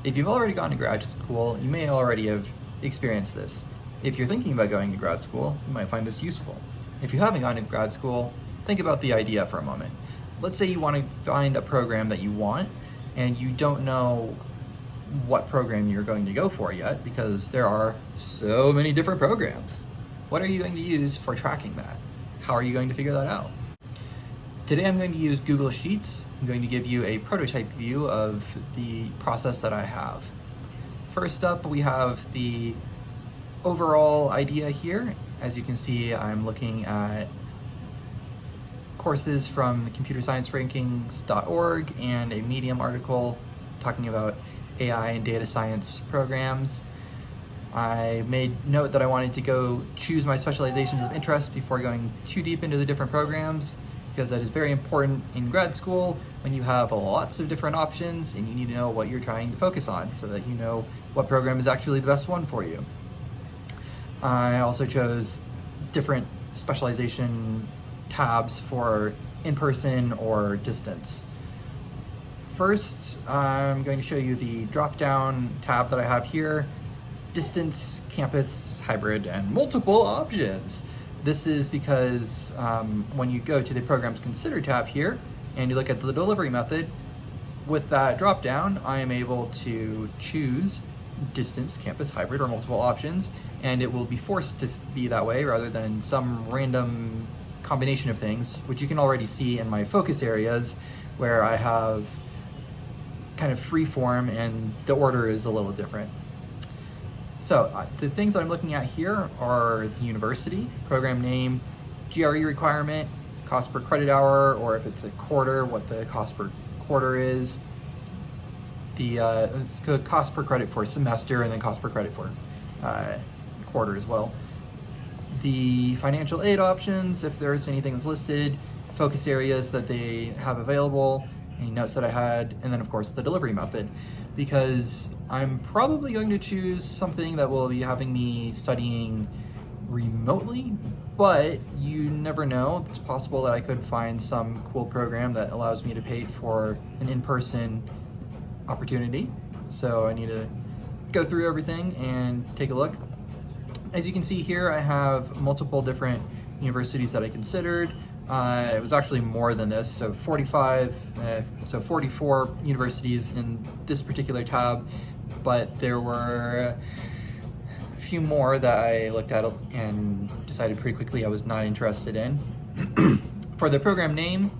If you've already gone to grad school, you may already have experienced this. If you're thinking about going to grad school, you might find this useful. If you haven't gone to grad school, think about the idea for a moment. Let's say you want to find a program that you want, and you don't know what program you're going to go for yet because there are so many different programs. What are you going to use for tracking that? How are you going to figure that out? Today I'm going to use Google Sheets. I'm going to give you a prototype view of the process that I have. First up, we have the overall idea here. As you can see, I'm looking at courses from computersciencerankings.org and a Medium article talking about AI and data science programs. I made note that I wanted to go choose my specializations of interest before going too deep into the different programs, because that is very important in grad school when you have lots of different options and you need to know what you're trying to focus on so that you know what program is actually the best one for you. I also chose different specialization tabs for in-person or distance. First, I'm going to show you the drop-down tab that I have here: distance, campus, hybrid, and multiple options. This is because when you go to the Programs Considered tab here and you look at the delivery method, with that drop-down, I am able to choose distance, campus, hybrid, or multiple options, and it will be forced to be that way rather than some random combination of things, which you can already see in my focus areas where I have kind of free form and the order is a little different. So the things that I'm looking at here are the university, program name, GRE requirement, cost per credit hour, or if it's a quarter, what the cost per quarter is, the cost per credit for a semester, and then cost per credit for quarter as well. The financial aid options, if there's anything that's listed, focus areas that they have available, any notes that I had, and then of course the delivery method, because I'm probably going to choose something that will be having me studying remotely, but you never know. It's possible that I could find some cool program that allows me to pay for an in-person opportunity. So I need to go through everything and take a look. As you can see here, I have multiple different universities that I considered. It was actually more than this, so 44 universities in this particular tab, but there were a few more that I looked at and decided pretty quickly I was not interested in. For the program name,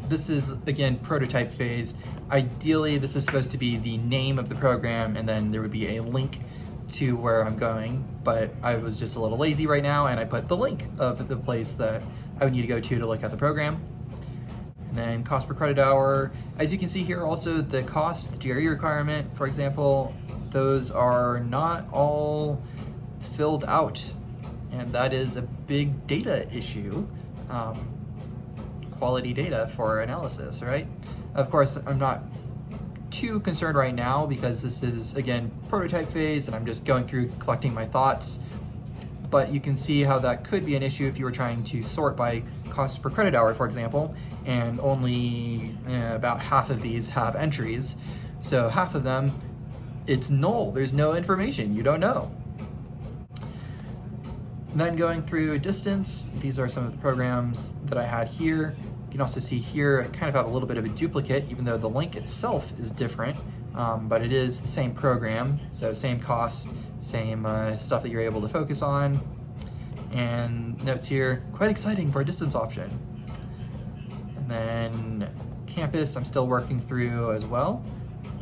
this is, again, prototype phase. Ideally, this is supposed to be the name of the program, and then there would be a link to where I'm going, but I was just a little lazy right now, and I put the link of the place that I would need to go to look at the program. And then cost per credit hour. As you can see here, also the cost, the GRE requirement, for example, those are not all filled out, and that is a big data issue. Quality data for analysis, right? Of course, I'm not too concerned right now because this is, again, prototype phase and I'm just going through collecting my thoughts, but you can see how that could be an issue if you were trying to sort by cost per credit hour, for example, and only about half of these have entries. So half of them, it's null. There's no information. You don't know. And then going through distance, these are some of the programs that I had here. You can also see here, I kind of have a little bit of a duplicate, even though the link itself is different, but it is the same program, so same cost, same stuff that you're able to focus on. And notes here, quite exciting for a distance option. And then campus, I'm still working through as well.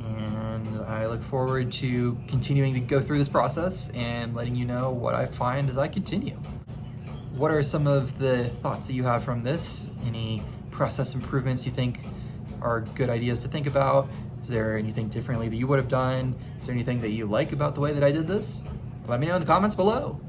And I look forward to continuing to go through this process and letting you know what I find as I continue. What are some of the thoughts that you have from this? Any process improvements you think are good ideas to think about? Is there anything differently that you would have done? Is there anything that you like about the way that I did this? Let me know in the comments below.